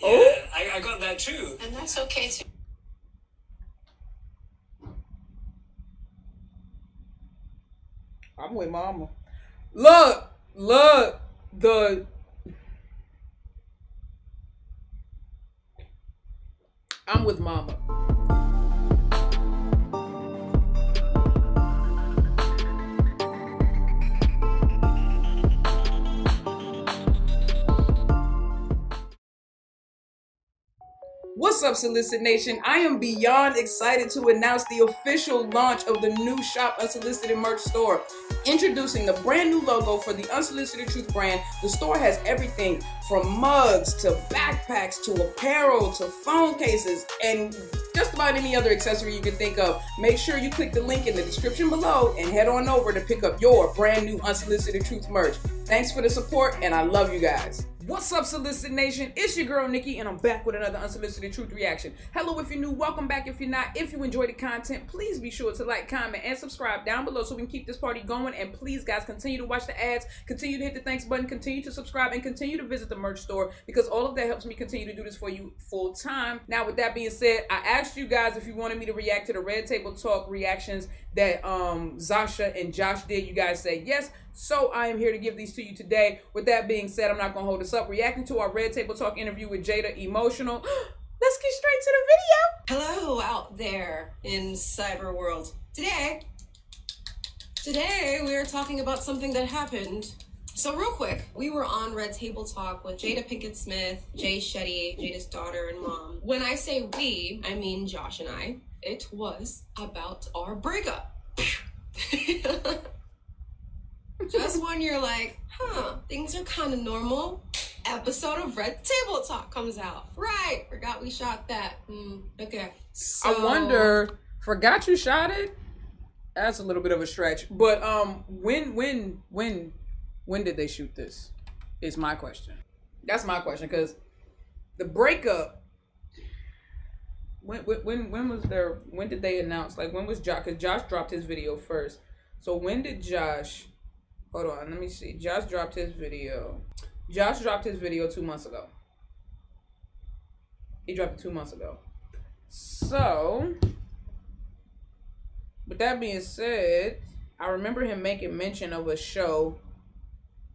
Yeah, I got that too. And that's okay too. I'm with mama. Look, I'm with mama. What's up, Solicit Nation? I am beyond excited to announce the official launch of the new Shop Unsolicited merch store. Introducing the brand new logo for the Unsolicited Truth brand, the store has everything from mugs to backpacks to apparel to phone cases and just about any other accessory you can think of. Make sure you click the link in the description below and head on over to pick up your brand new Unsolicited Truth merch. Thanks for the support, and I love you guys. What's up, Solicit Nation? It's your girl, Nikki, and I'm back with another Unsolicited Truth reaction. Hello if you're new, welcome back if you're not. If you enjoy the content, please be sure to like, comment, and subscribe down below so we can keep this party going. And please, guys, continue to watch the ads, continue to hit the thanks button, continue to subscribe, and continue to visit the merch store because all of that helps me continue to do this for you full time. Now, with that being said, I asked you guys if you wanted me to react to the Red Table Talk reactions that Zasha and Josh did. You guys said yes. So I am here to give these to you today. With that being said, I'm not going to hold us up. Reacting to our Red Table Talk interview with JADA, Emotional. Let's get straight to the video. Hello out there in cyber world. Today we are talking about something that happened. So real quick, we were on Red Table Talk with Jada Pinkett Smith, Jay Shetty, Jada's daughter and mom. When I say we, I mean Josh and I. It was about our breakup. Just when you're like, things are kind of normal, episode of Red Table Talk comes out. Right, forgot we shot that. Okay. So, I wonder, forgot you shot it? That's a little bit of a stretch. But when did they shoot this? Is my question. That's my question, because the breakup, when did they announce? Like, when was Josh? Because Josh dropped his video first. So when did Josh? Hold on, let me see. Josh dropped his video. Josh dropped his video 2 months ago. He dropped it 2 months ago. So, with that being said, I remember him making mention of a show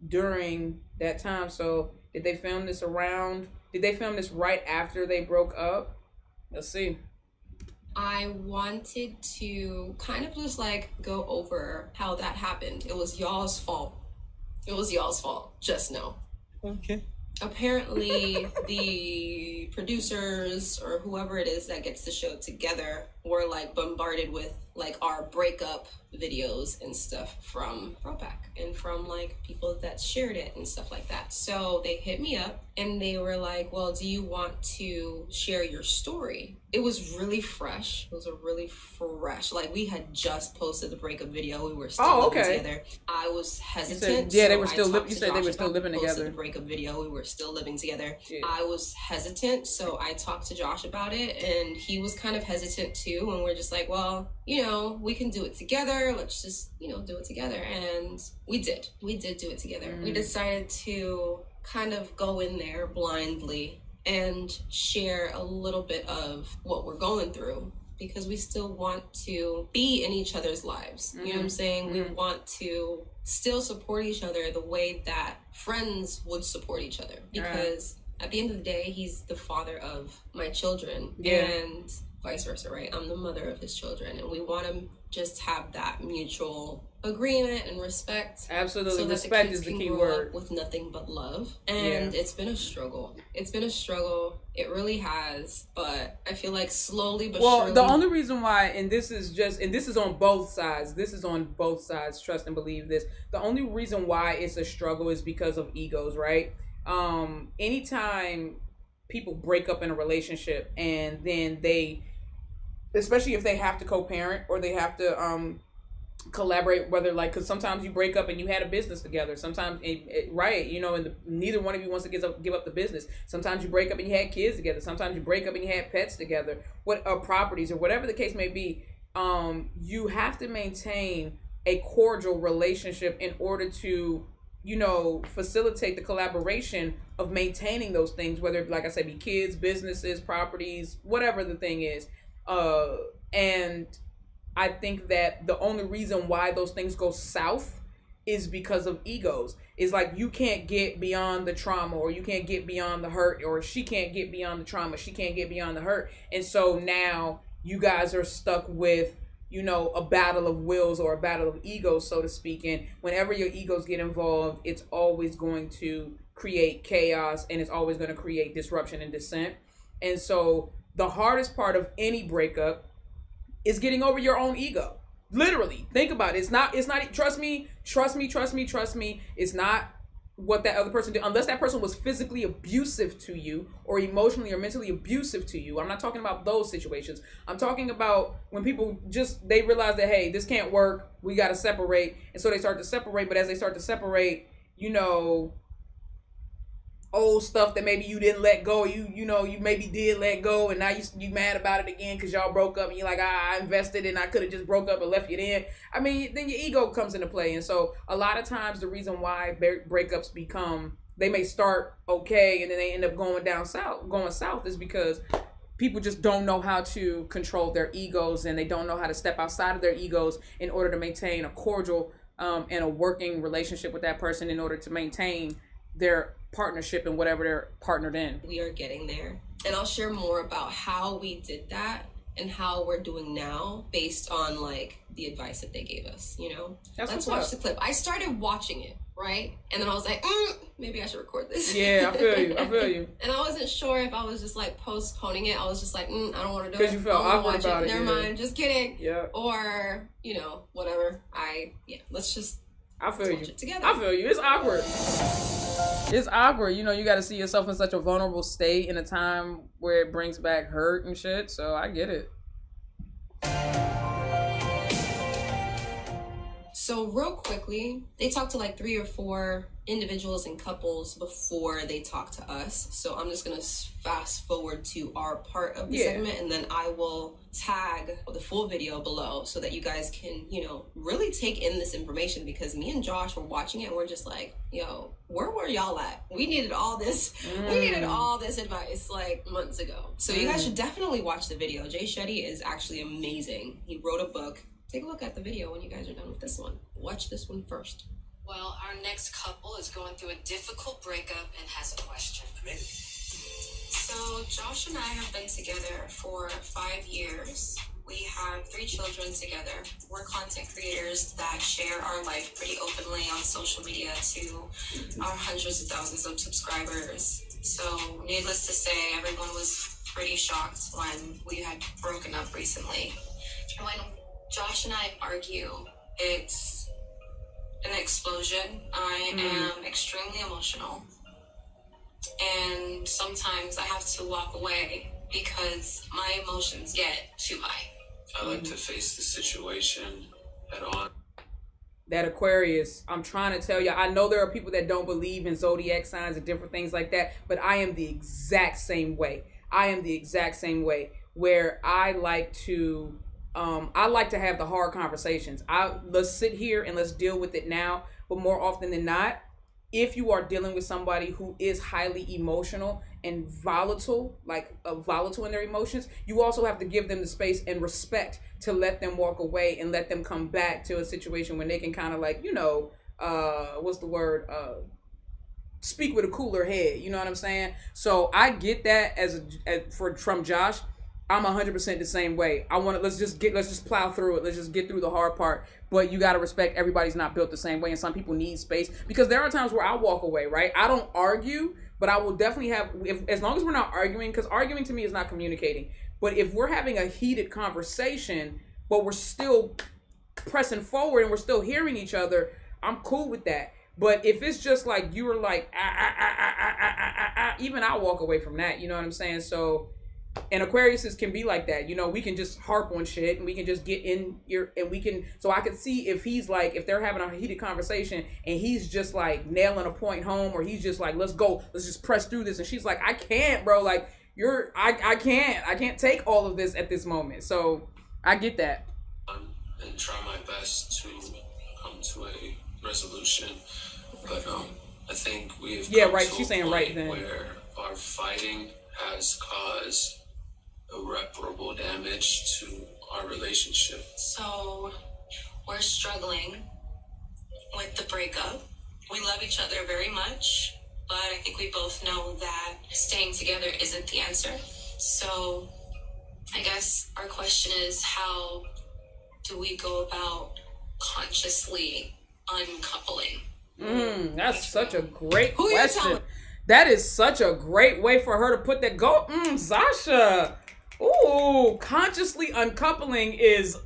during that time. So, did they film this right after they broke up? Let's see. I wanted to kind of just like go over how that happened. It was y'all's fault. It was y'all's fault. Just know. Okay. Apparently, the producers or whoever it is that gets the show together were like bombarded with like our breakup videos and stuff from Throwback and from like people that shared it and stuff like that. So they hit me up and they were like, well, do you want to share your story? It was really fresh. It was a really fresh, like we had just posted the breakup video. We were still living together. I was hesitant. You said, they were still living. You said they were still living together. The breakup video. We were still living together. Yeah. I was hesitant, so I talked to Josh about it, and he was kind of hesitant too. And we're just like, well, you know, we can do it together. Let's just, you know, do it together. And we did. We did do it together. We decided to kind of go in there blindly and share a little bit of what we're going through, because we still want to be in each other's lives. You know what I'm saying? We want to still support each other the way that friends would support each other, because at the end of the day, he's the father of my children and vice versa, right? I'm the mother of his children, and we want to just have that mutual agreement and respect. Absolutely. So respect is the key word. With nothing but love. And it's been a struggle. It's been a struggle. It really has. But I feel like slowly but surely. Well, the only reason why, and this is on both sides. This is on both sides. Trust and believe this. The only reason why it's a struggle is because of egos, right? Anytime people break up in a relationship and then they, especially if they have to co-parent or they have to collaborate, whether like, because sometimes you break up and you had a business together, sometimes right, you know, and neither one of you wants to give up the business. Sometimes you break up and you had kids together, sometimes you break up and you had pets together, properties or whatever the case may be. You have to maintain a cordial relationship in order to you know, facilitate the collaboration of maintaining those things, whether, like I said, be kids, businesses, properties, whatever the thing is. And I think that the only reason why those things go south is because of egos. It's like you can't get beyond the trauma, or you can't get beyond the hurt, or she can't get beyond the trauma, she can't get beyond the hurt. And so now you guys are stuck with, you know, a battle of wills or a battle of egos, so to speak. And whenever your egos get involved, it's always going to create chaos, and it's always going to create disruption and dissent. And so the hardest part of any breakup is getting over your own ego. Literally, think about it. It's not, trust me. It's not what that other person did, unless that person was physically abusive to you, or emotionally or mentally abusive to you. I'm not talking about those situations. I'm talking about when people just, they realize that, hey, this can't work, we got to separate. And so they start to separate, but as they start to separate, you know, old stuff that maybe you didn't let go, you know, you maybe did let go, and now you mad about it again because y'all broke up, and you're like, I invested and I could have just broke up and left you then. I mean, then your ego comes into play. And so a lot of times the reason why breakups become, they may start okay and then they end up going south is because people just don't know how to control their egos, and they don't know how to step outside of their egos in order to maintain a cordial and a working relationship with that person, in order to maintain their partnership and whatever they're partnered in. We are getting there, and I'll share more about how we did that and how we're doing now based on like the advice that they gave us, you know. Let's watch the clip. I started watching it, right? And then I was like, maybe I should record this. Yeah, I feel you. And I wasn't sure if I was just like postponing it. I was just like, I don't want to do it. Because you felt awkward about it. Never mind, just kidding. Yeah. Or, you know, whatever. Let's just watch it together. I feel you. It's awkward. It's awkward. You know, you got to see yourself in such a vulnerable state in a time where it brings back hurt and shit. So I get it. So real quickly, they talked to like 3 or 4 individuals and couples before they talked to us. So I'm just going to fast forward to our part of the segment, and then I will tag the full video below so that you guys can, you know, really take in this information, because me and Josh were watching it and we're just like, yo, where were y'all at? We needed all this. We needed all this advice like months ago. So you guys should definitely watch the video. Jay Shetty is actually amazing. He wrote a book. Take a look at the video when you guys are done with this one. Watch this one first. Well, our next couple is going through a difficult breakup and has a question. Amazing. So Josh and I have been together for 5 years. We have 3 children together. We're content creators that share our life pretty openly on social media to our hundreds of thousands of subscribers. So needless to say, everyone was pretty shocked when we had broken up recently. When Josh and I argue, it's an explosion. I am extremely emotional, and sometimes I have to walk away because my emotions get too high. I like to face the situation head on. That Aquarius, I'm trying to tell you, I know there are people that don't believe in zodiac signs and different things like that, but I am the exact same way. Where I like to have the hard conversations. Let's sit here and let's deal with it now. But more often than not, if you are dealing with somebody who is highly emotional and volatile, volatile in their emotions, you also have to give them the space and respect to let them walk away and let them come back to a situation when they can kind of like, you know, speak with a cooler head. You know what I'm saying? So I get that from Josh. I'm 100% the same way. Let's just plow through it. Let's just get through the hard part. But you got to respect everybody's not built the same way, and some people need space, because there are times where I walk away, right? I don't argue, but I will definitely as long as we're not arguing, because arguing to me is not communicating. But if we're having a heated conversation, but we're still pressing forward and we're still hearing each other, I'm cool with that. But if it's just like you were like, even I'll walk away from that. You know what I'm saying? So, and Aquariuses can be like that. You know, we can just harp on shit and we can just get in so I can see if he's like, if they're having a heated conversation and he's just like nailing a point home, or he's just like, let's go, let's just press through this. And she's like, I can't, bro. Like, I can't take all of this at this moment. So I get that. And try my best to come to a resolution. But I think we've Yeah, come right. to She's a saying point right then. where our fighting has caused irreparable damage to our relationship. So we're struggling with the breakup. We love each other very much, but I think we both know that staying together isn't the answer. So I guess our question is, how do we go about consciously uncoupling? That's such a great Who you question. telling? That is such a great way for her to put that. Go, Zasha. Ooh, consciously uncoupling is,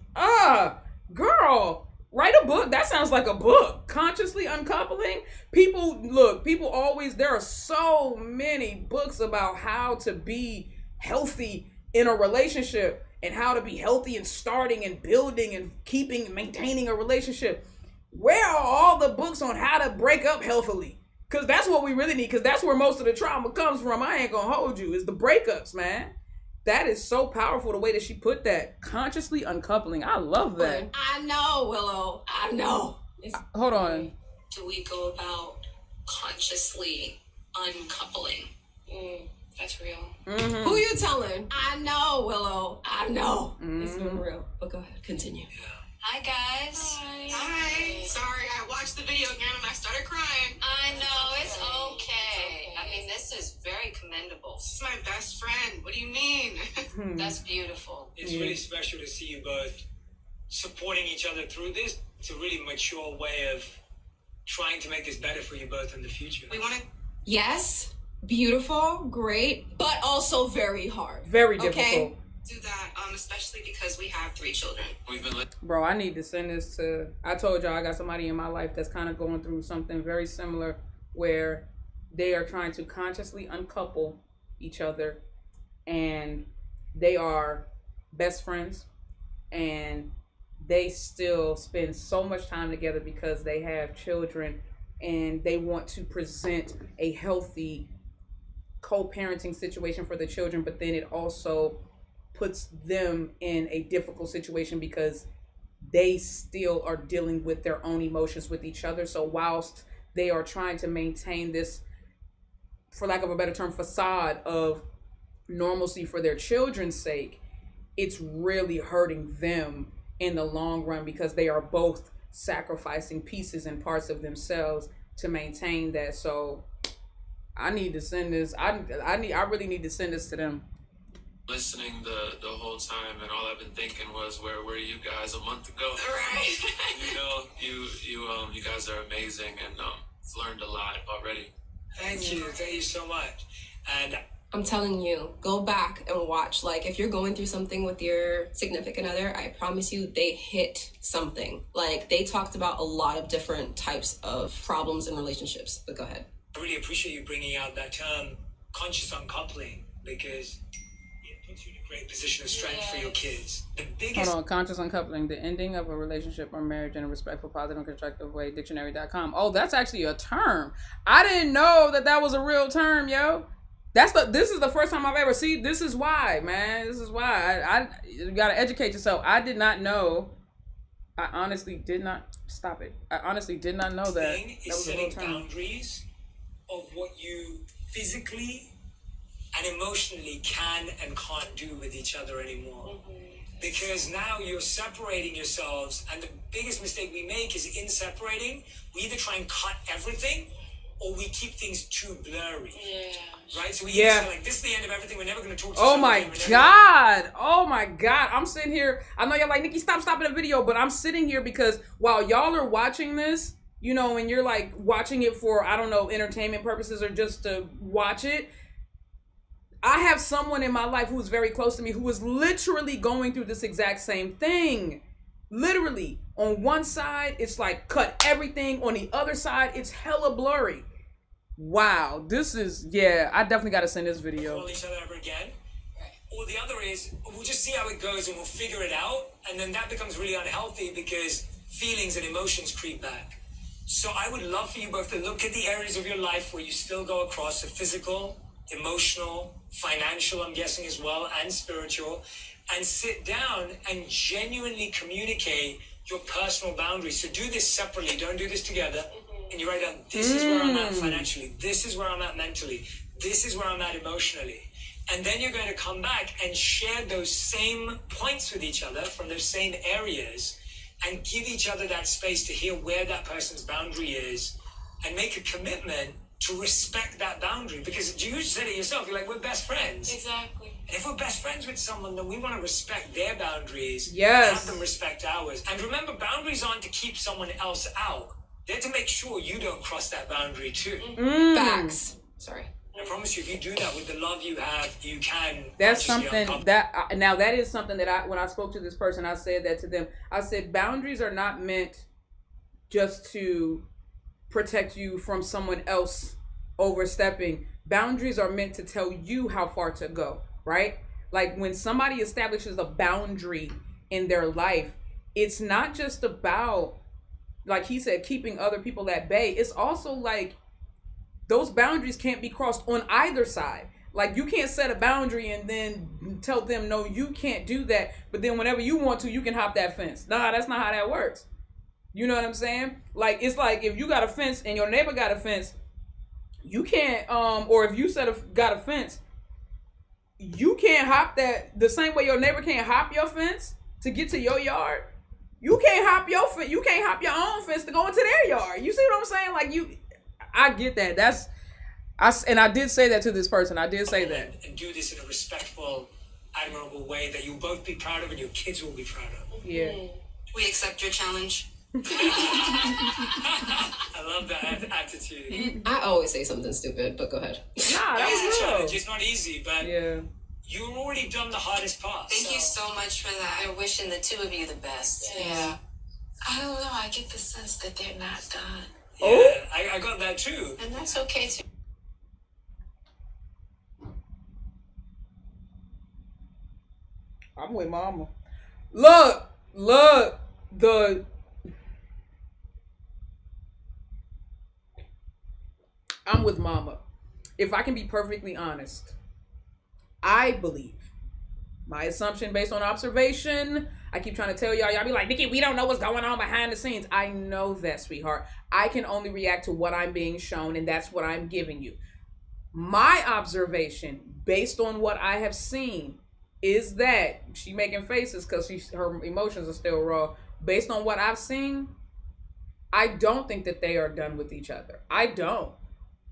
girl, write a book. That sounds like a book. Consciously uncoupling. People always, there are so many books about how to be healthy in a relationship and how to be healthy and starting and building and keeping and maintaining a relationship. Where are all the books on how to break up healthily? Because that's what we really need, because that's where most of the trauma comes from. I ain't gonna hold you. It's the breakups, man. That is so powerful, the way that she put that. Consciously uncoupling. I love that. I know, Willow. I know. Hold on. Do we go about consciously uncoupling? That's real. Who you telling? I know, Willow. I know. It's been real. But go ahead, continue. Hi, guys. Hi. Sorry, I watched the video again and I started crying. I know, it's okay. I mean, this is very commendable. This is my best friend. What do you mean? That's beautiful. It's really special to see you both supporting each other through this. It's a really mature way of trying to make this better for you both in the future. We want to Yes, beautiful, great, but also very hard. Very difficult. do that, especially because we have 3 children. We've been Bro, I need to send this to, I told y'all I got somebody in my life that's kind of going through something very similar where they are trying to consciously uncouple each other, and they are best friends, and they still spend so much time together because they have children, and they want to present a healthy co-parenting situation for the children, but then it also puts them in a difficult situation because they still are dealing with their own emotions with each other. So whilst they are trying to maintain this, for lack of a better term, facade of normalcy for their children's sake, it's really hurting them in the long run because they are both sacrificing pieces and parts of themselves to maintain that. So I need to send this. I really need to send this to them. listening the whole time, and all I've been thinking was, where were you guys a month ago? Right. You know, you guys are amazing, and learned a lot already. Thank you so much. And I'm telling you, go back and watch. Like, if you're going through something with your significant other, I promise you they hit something. Like, they talked about a lot of different types of problems in relationships. But go ahead. I really appreciate you bringing out that term, conscious uncoupling, because it puts you in a great position of strength for your kids. The biggest Hold on, conscious uncoupling, the ending of a relationship or marriage in a respectful, positive, and constructive way, dictionary.com. Oh, that's actually a term. I didn't know that was a real term, yo. This is the first time I've ever seen. This is why, man. This is why. You gotta educate yourself. I did not know. I honestly did not. Stop it. I honestly did not know that. thing That is was a real setting term. boundaries of what you physically and emotionally can and can't do with each other anymore. Because now you're separating yourselves, and the biggest mistake we make is in separating, we either try and cut everything or we keep things too blurry. Right? So we either say, like, this is the end of everything, we're never going to talk to each Oh other my again, we're never- God. Oh my God. I'm sitting here. I know y'all like, Nikki, stop stopping the video, but I'm sitting here because while y'all are watching this, you know, and you're like watching it for, I don't know, entertainment purposes or just to watch it, I have someone in my life who is very close to me who is literally going through this exact same thing. Literally. On one side, it's like cut everything. On the other side, it's hella blurry. Wow. This is, I definitely got to send this video. call each other ever again. Or the other is, we'll just see how it goes and we'll figure it out. And then that becomes really unhealthy because feelings and emotions creep back. So I would love for you both to look at the areas of your life where you still go across the physical, emotional, financial, I'm guessing as well, and spiritual, and sit down and genuinely communicate your personal boundaries. So do this separately. Don't do this together. And you write down, this is where I'm at financially, this is where I'm at mentally, this is where I'm at emotionally. And then you're going to come back and share those same points with each other from those same areas and give each other that space to hear where that person's boundary is and make a commitment to respect that boundary. Because you said it yourself, you're like, we're best friends. Exactly. And if we're best friends with someone, then we want to respect their boundaries. Yes. And have them respect ours. And remember, boundaries aren't to keep someone else out. They're to make sure you don't cross that boundary too. Facts. Sorry. I promise you, if you do that with the love you have, you can. That's something that now that is something that when I spoke to this person, I said that to them. I said boundaries are not meant just to protect you from someone else overstepping. Boundaries are meant to tell you how far to go, right? Like when somebody establishes a boundary in their life, it's not just about, like he said, keeping other people at bay. It's also like those boundaries can't be crossed on either side. Like you can't set a boundary and then tell them, no, you can't do that. But then whenever you want to, you can hop that fence. Nah, that's not how that works. You know what I'm saying? Like, it's like if you got a fence and your neighbor got a fence, you can't, or if you got a fence, you can't hop that the same way your neighbor can't hop your fence to get to your yard. You can't hop your fence. You can't hop your own fence to go into their yard. You see what I'm saying? Like I get that. And I did say that to this person. I did say that. And do this in a respectful, admirable way that you'll both be proud of and your kids will be proud of. Yeah. We accept your challenge. I love that attitude. I always say something stupid, but go ahead. Nah, That's a challenge. that's It's not easy, but yeah. you've already done the hardest part. Thank you so much for that. They're wishing the two of you the best. Yeah. I don't know. I get the sense that they're not done. Yeah, I got that too. And that's okay too. I'm with mama. Look, I'm with mama. If I can be perfectly honest, I believe my assumption based on observation. I keep trying to tell y'all be like, Nikki, we don't know what's going on behind the scenes. I know that, sweetheart. I can only react to what I'm being shown, and that's what I'm giving you. My observation based on what I have seen is that she making faces because her emotions are still raw. Based on what I've seen, I don't think that they are done with each other. I don't.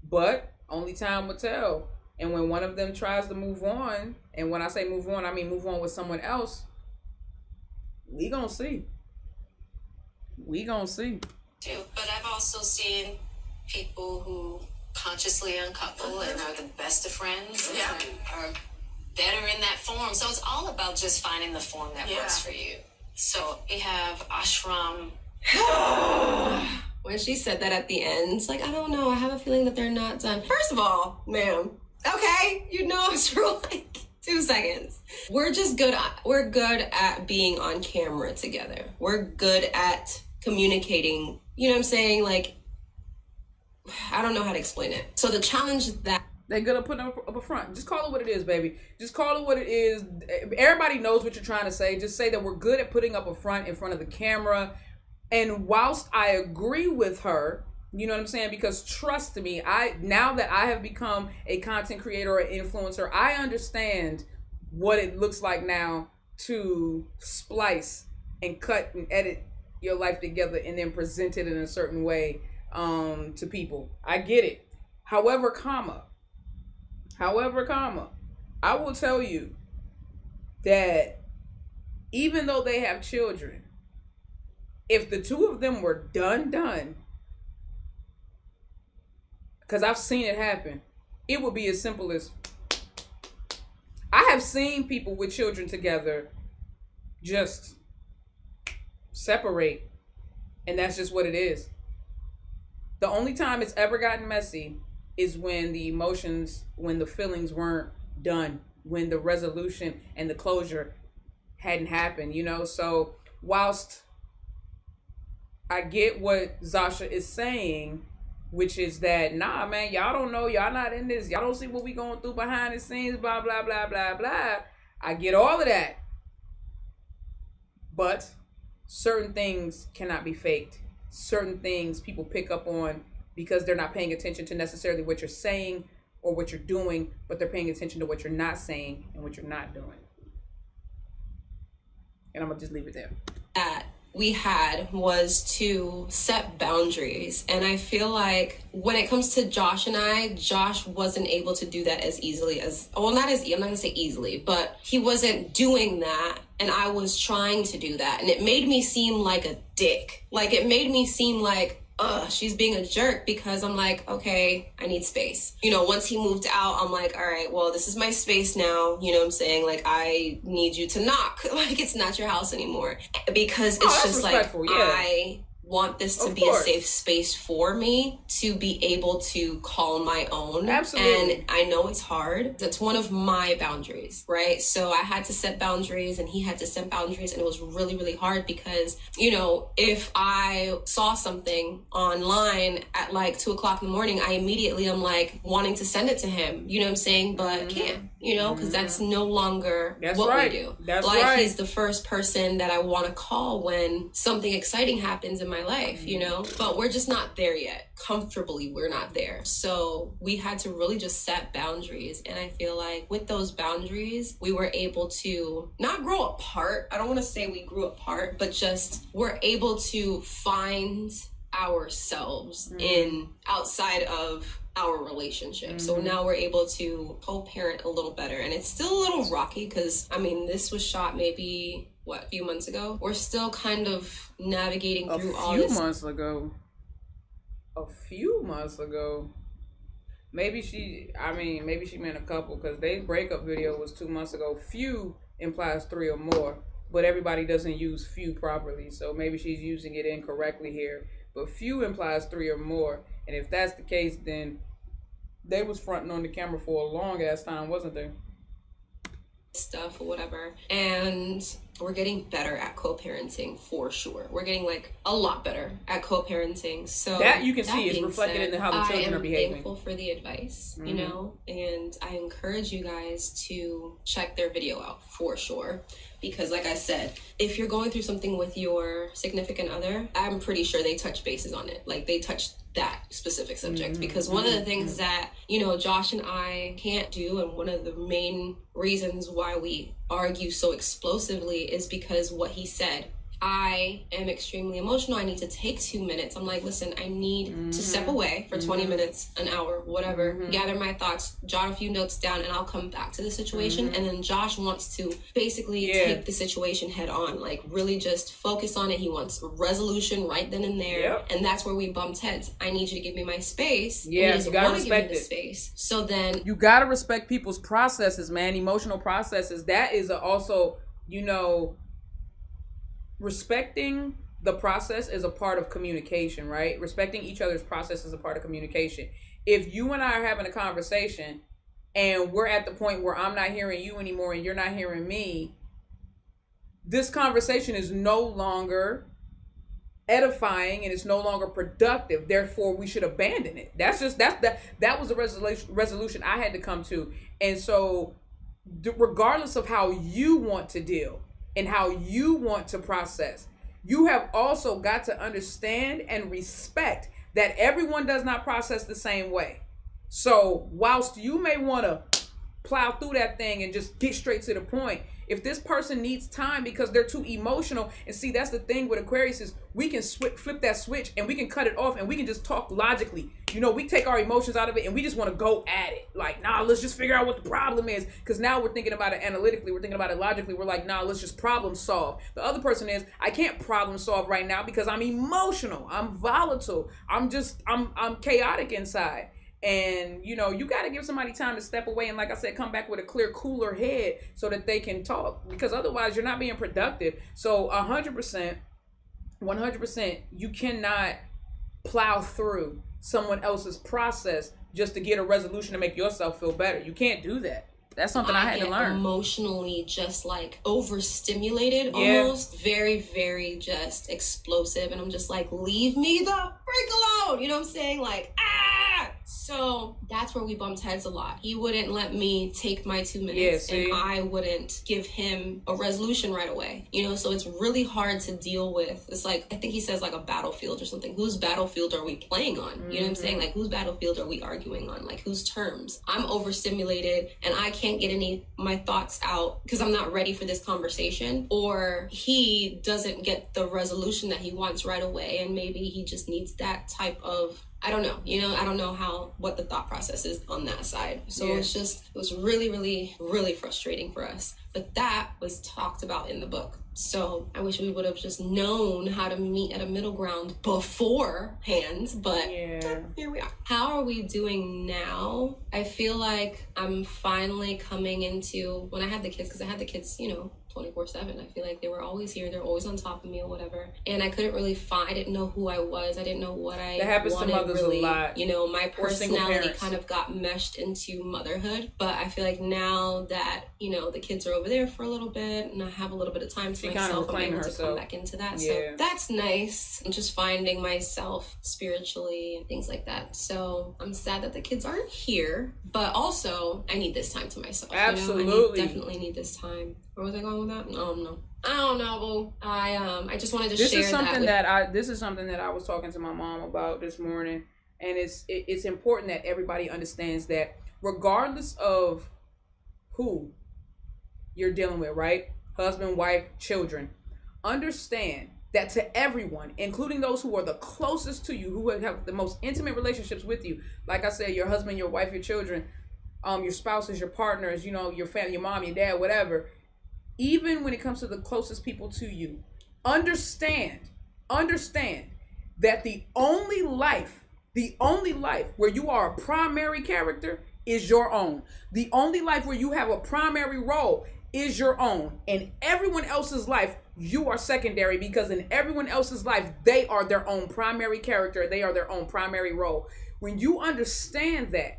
But only time will tell. And when one of them tries to move on, and when I say move on, I mean move on with someone else, we gonna see. We gonna see. Too. But I've also seen people who consciously uncouple and are the best of friends. Yeah. Are better in that form. So it's all about just finding the form that works for you. So we have Ashram. When she said that at the end, it's like, I don't know. I have a feeling that they're not done. First of all, ma'am, okay, you know us for like 2 seconds. We're good at being on camera together. We're good at communicating. You know what I'm saying? Like, I don't know how to explain it. So the challenge that they're gonna put up a front. Just call it what it is, baby. Just call it what it is. Everybody knows what you're trying to say. Just say that we're good at putting up a front in front of the camera. And whilst I agree with her, you know what I'm saying? Because trust me, now that I have become a content creator or influencer, I understand what it looks like now to splice and cut and edit your life together and then present it in a certain way to people. I get it. However, I will tell you that even though they have children, if the two of them were done, because I've seen it happen, it would be as simple as, I have seen people with children together just separate, and that's just what it is. The only time it's ever gotten messy is when the emotions, when the feelings weren't done, when the resolution and the closure hadn't happened, you know? So whilst I get what Zasha is saying, which is that, nah, man, y'all don't know, y'all not in this, y'all don't see what we going through behind the scenes, blah, blah, blah, blah, blah. I get all of that. But certain things cannot be faked. Certain things people pick up on because they're not paying attention to necessarily what you're saying or what you're doing, but they're paying attention to what you're not saying and what you're not doing. And I'm gonna just leave it there. That we had was to set boundaries. And I feel like when it comes to Josh and I, Josh wasn't able to do that as easily as, well, not as, I'm not gonna say easily, but he wasn't doing that. And I was trying to do that. And it made me seem like a dick. Like, it made me seem like, she's being a jerk, because I'm like, okay, I need space. You know, once he moved out, I'm like, all right, well, this is my space now. You know what I'm saying? Like, I need you to knock. Like, it's not your house anymore. Because it's just like, I want this to be a safe space for me to be able to call my own. Absolutely. And I know it's hard. That's one of my boundaries, right? So I had to set boundaries and he had to set boundaries, and it was really, really hard because, you know, if I saw something online at like 2 o'clock in the morning, I immediately am like wanting to send it to him, you know what I'm saying? But can't, you know, because that's no longer what we do. That's like, right. He's the first person that I want to call when something exciting happens in my life, you know, but we're just not there yet. Comfortably, we're not there. So we had to really just set boundaries. And I feel like with those boundaries, we were able to not grow apart. I don't want to say we grew apart, but just we're able to find ourselves in outside of our relationship. So now we're able to co-parent a little better. And it's still a little rocky because, I mean, this was shot maybe, a few months ago? We're still kind of navigating through all this. A few months ago. Maybe she meant a couple, because their breakup video was 2 months ago. Few implies 3 or more, but everybody doesn't use few properly. So maybe she's using it incorrectly here. But few implies 3 or more. And if that's the case, then they was fronting on the camera for a long ass time, wasn't they? Stuff or whatever. And we're getting better at co-parenting for sure. We're getting like a lot better at co-parenting. So that you can see is reflected in how the children are behaving. I am thankful for the advice, you know, and I encourage you guys to check their video out for sure. Because like I said, if you're going through something with your significant other, I'm pretty sure they touch bases on it. Like, they touch that specific subject. Because one of the things that, you know, Josh and I can't do, and one of the main reasons why we argue so explosively, is because what he said. I am extremely emotional. I need to take 2 minutes. I'm like, listen, I need to step away for 20 minutes, an hour, whatever, gather my thoughts, jot a few notes down, and I'll come back to the situation. And then Josh wants to basically take the situation head on, like really just focus on it. He wants a resolution right then and there. And that's where we bumped heads. I need you to give me my space. Yeah, you gotta respect it. Space. So then you gotta respect people's processes, man. Emotional processes. That is also, you know, respecting the process is a part of communication, right? Respecting each other's process is a part of communication. If you and I are having a conversation and we're at the point where I'm not hearing you anymore and you're not hearing me, this conversation is no longer edifying and it's no longer productive. Therefore, we should abandon it. That was a resolution I had to come to. And so regardless of how you want to deal and how you want to process, you have also got to understand and respect that everyone does not process the same way. So whilst you may want to plow through that thing and just get straight to the point, if this person needs time because they're too emotional, and see, that's the thing with Aquarius, is we can flip that switch and we can cut it off and we can just talk logically. You know, we take our emotions out of it and we just want to go at it. Like, nah, let's just figure out what the problem is. Because now we're thinking about it analytically. We're thinking about it logically. We're like, nah, let's just problem solve. The other person is, I can't problem solve right now because I'm emotional. I'm volatile. I'm chaotic inside. And, you know, you got to give somebody time to step away and, like I said, come back with a clear, cooler head so that they can talk. Because otherwise, you're not being productive. So 100%, you cannot plow through someone else's process just to get a resolution to make yourself feel better. You can't do that. That's something I had to learn. Emotionally just like overstimulated, almost very, very just explosive. And I'm just like, leave me the freak alone. You know what I'm saying? Like, So that's where we bumped heads a lot. He wouldn't let me take my 2 minutes, and I wouldn't give him a resolution right away. You know, so it's really hard to deal with. It's like, I think he says like a battlefield or something. Whose battlefield are we playing on? You know what I'm saying? Like, whose battlefield are we arguing on? Like, whose terms? I'm overstimulated and I can't get my thoughts out because I'm not ready for this conversation, or he doesn't get the resolution that he wants right away, and maybe he just needs that type of, I don't know, you know, I don't know what the thought process is on that side. So it was really, really, really frustrating for us. But that was talked about in the book. So I wish we would have just known how to meet at a middle ground beforehand, but here we are. How are we doing now? I feel like I'm finally coming into, when I had the kids, because I had the kids, you know, 24/7. I feel like they were always here. They're always on top of me or whatever. And I couldn't really I didn't know who I was. I didn't know what I That happens wanted to mothers really. a lot. You know, my personality kind of got meshed into motherhood. But I feel like now that, you know, the kids are over there for a little bit and I have a little bit of time to myself, I'm able to come back into that. So that's nice. I'm just finding myself spiritually and things like that. So I'm sad that the kids aren't here, but also I need this time to myself. Absolutely. You know? I definitely need this time. Where was I going with that? No. I don't know, boo. I just wanted to share that. This is something that I was talking to my mom about this morning, and it's important that everybody understands that regardless of who you're dealing with, right? Husband, wife, children, understand that to everyone, including those who are the closest to you, who have the most intimate relationships with you, like I said, your husband, your wife, your children, your spouses, your partners, you know, your family, your mom, your dad, whatever. Even when it comes to the closest people to you, understand that the only life where you are a primary character is your own. The only life where you have a primary role is your own. In everyone else's life, you are secondary, because in everyone else's life, they are their own primary character. They are their own primary role. When you understand that,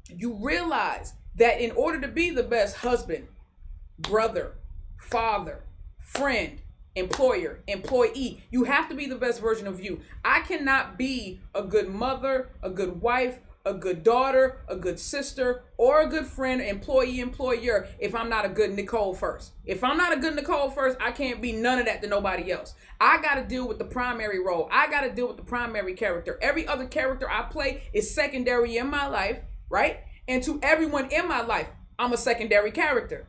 you realize that in order to be the best husband, brother, father, friend, employer, employee, you have to be the best version of you. I cannot be a good mother, a good wife, a good daughter, a good sister, or a good friend, employee, employer, if I'm not a good Nicole first. If I'm not a good Nicole first, I can't be none of that to nobody else. I got to deal with the primary role. I got to deal with the primary character. Every other character I play is secondary in my life, right? And to everyone in my life, I'm a secondary character.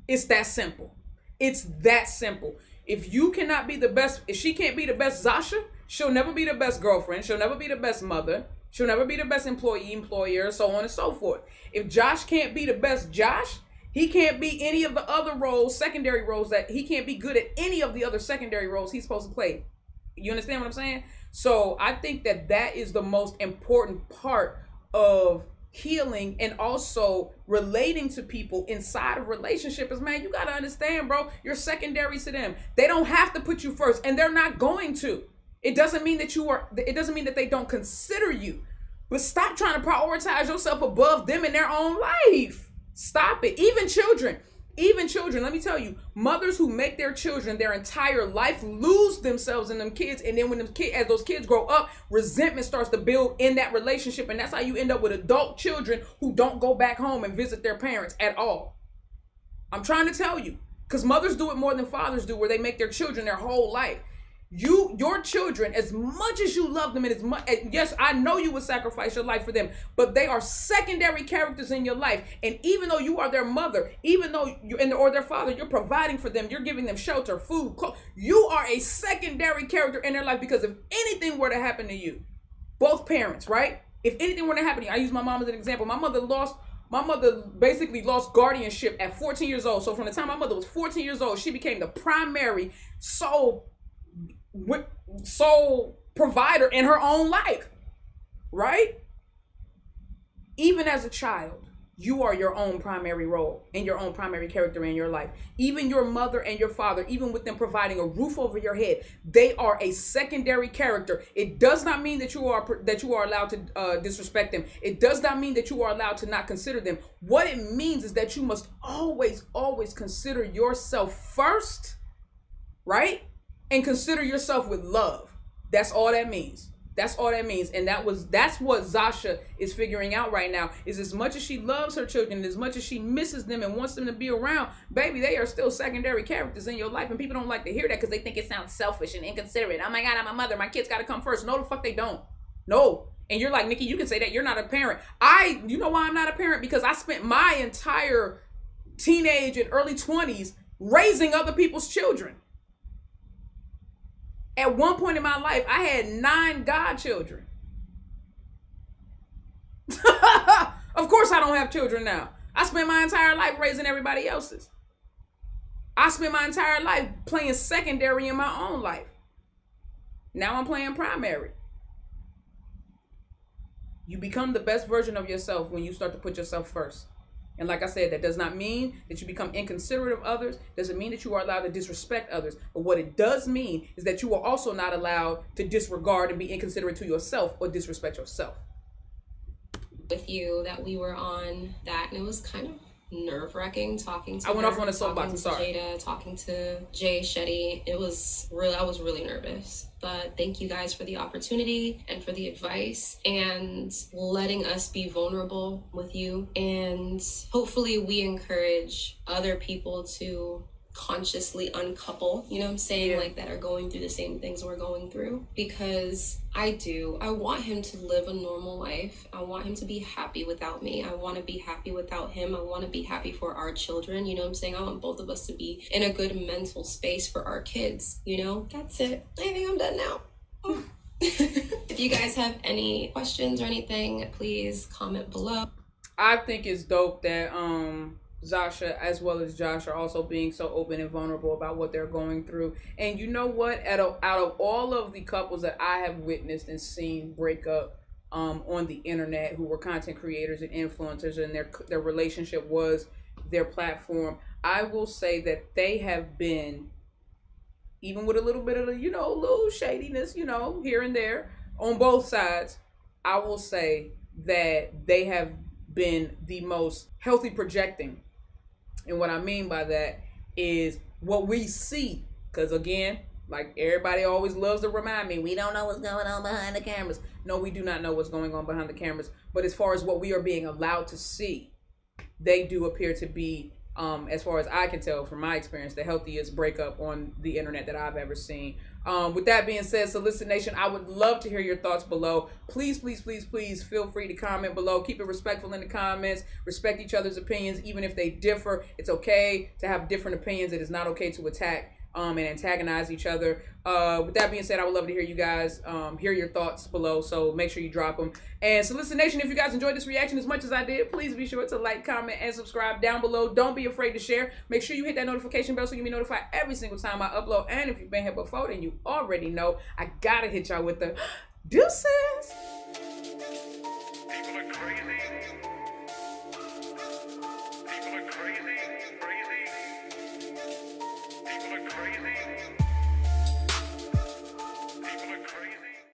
It's that simple. It's that simple. If you cannot be the best, if she can't be the best Zasha, she'll never be the best girlfriend. She'll never be the best mother. She'll never be the best employee, employer, so on and so forth. If Josh can't be the best Josh, he can't be any of the other roles, secondary roles, that he can't be good at any of the other secondary roles he's supposed to play. You understand what I'm saying? So I think that that is the most important part of healing and also relating to people inside of relationship is, man, you got to understand, bro, you're secondary to them. They don't have to put you first, and they're not going to. It doesn't mean that they don't consider you, but stop trying to prioritize yourself above them in their own life. Stop it. Even children, let me tell you, mothers who make their children their entire life lose themselves in them kids. And then as those kids grow up, resentment starts to build in that relationship. And that's how you end up with adult children who don't go back home and visit their parents at all. I'm trying to tell you, because mothers do it more than fathers do, where they make their children their whole life. Your children, as much as you love them, and yes, I know you would sacrifice your life for them, but they are secondary characters in your life. And even though you are their mother, even though or their father, you're providing for them, you're giving them shelter, food, clothes, you are a secondary character in their life, because if anything were to happen to you, both parents, right? If anything were to happen to you, I use my mom as an example. My mother basically lost guardianship at 14 years old. So from the time my mother was 14 years old, she became the primary sole provider in her own life, right? Even as a child, you are your own primary role and your own primary character in your life. Even your mother and your father, even with them providing a roof over your head, they are a secondary character. It does not mean that you are allowed to disrespect them. It does not mean that you are allowed to not consider them. What it means is that you must always consider yourself first, right? And consider yourself with love. That's all that means. That's all that means. And that's what Zasha is figuring out right now, is as much as she loves her children, as much as she misses them and wants them to be around, baby, they are still secondary characters in your life. And people don't like to hear that because they think it sounds selfish and inconsiderate. Oh my God, I'm a mother. My kids got to come first. No, the fuck they don't. No. And you're like, Nikki, you can say that. You're not a parent. You know why I'm not a parent? Because I spent my entire teenage and early 20s raising other people's children. At one point in my life, I had 9 godchildren. Of course I don't have children now. I spent my entire life raising everybody else's. I spent my entire life playing secondary in my own life. Now I'm playing primary. You become the best version of yourself when you start to put yourself first. And like I said, that does not mean that you become inconsiderate of others. Doesn't mean that you are allowed to disrespect others. But what it does mean is that you are also not allowed to disregard and be inconsiderate to yourself or disrespect yourself. With you that we were on that, and it was kind of nerve-wracking talking to I went her, off on a soapbox, I'm sorry. JADA, talking to Jay Shetty. I was really nervous. But thank you guys for the opportunity and for the advice and letting us be vulnerable with you. And hopefully we encourage other people to consciously uncouple, you know what I'm saying? Yeah. Like that are going through the same things we're going through. Because I want him to live a normal life. I want him to be happy without me. I want to be happy without him. I want to be happy for our children, you know what I'm saying? I want both of us to be in a good mental space for our kids, you know? That's it. I think I'm done now. If you guys have any questions or anything, please comment below. I think it's dope that Zasha as well as Josh are also being so open and vulnerable about what they're going through. And you know what? Out of all of the couples that I have witnessed and seen break up on the internet, who were content creators and influencers, and their relationship was their platform, I will say that they have been, even with a little bit of, little shadiness, here and there on both sides, I will say that they have been the most healthy projecting. And what I mean by that is what we see. Because again, like everybody always loves to remind me, we don't know what's going on behind the cameras. No, we do not know what's going on behind the cameras. But as far as what we are being allowed to see, they do appear to be, as far as I can tell from my experience, the healthiest breakup on the internet that I've ever seen. With that being said, Solicit Nation, I would love to hear your thoughts below. Please, please, please, please feel free to comment below. Keep it respectful in the comments. Respect each other's opinions, even if they differ. It's okay to have different opinions. It is not okay to attack and antagonize each other. With that being said, I would love to hear you guys hear your thoughts below, so make sure you drop them. And Solicit Nation, if you guys enjoyed this reaction as much as I did, please be sure to like, comment, and subscribe down below. Don't be afraid to share. Make sure you hit that notification bell so you can be notified every single time I upload. And if you've been here before, then you already know I gotta hit y'all with the deuces. People are crazy. People are crazy. People are crazy.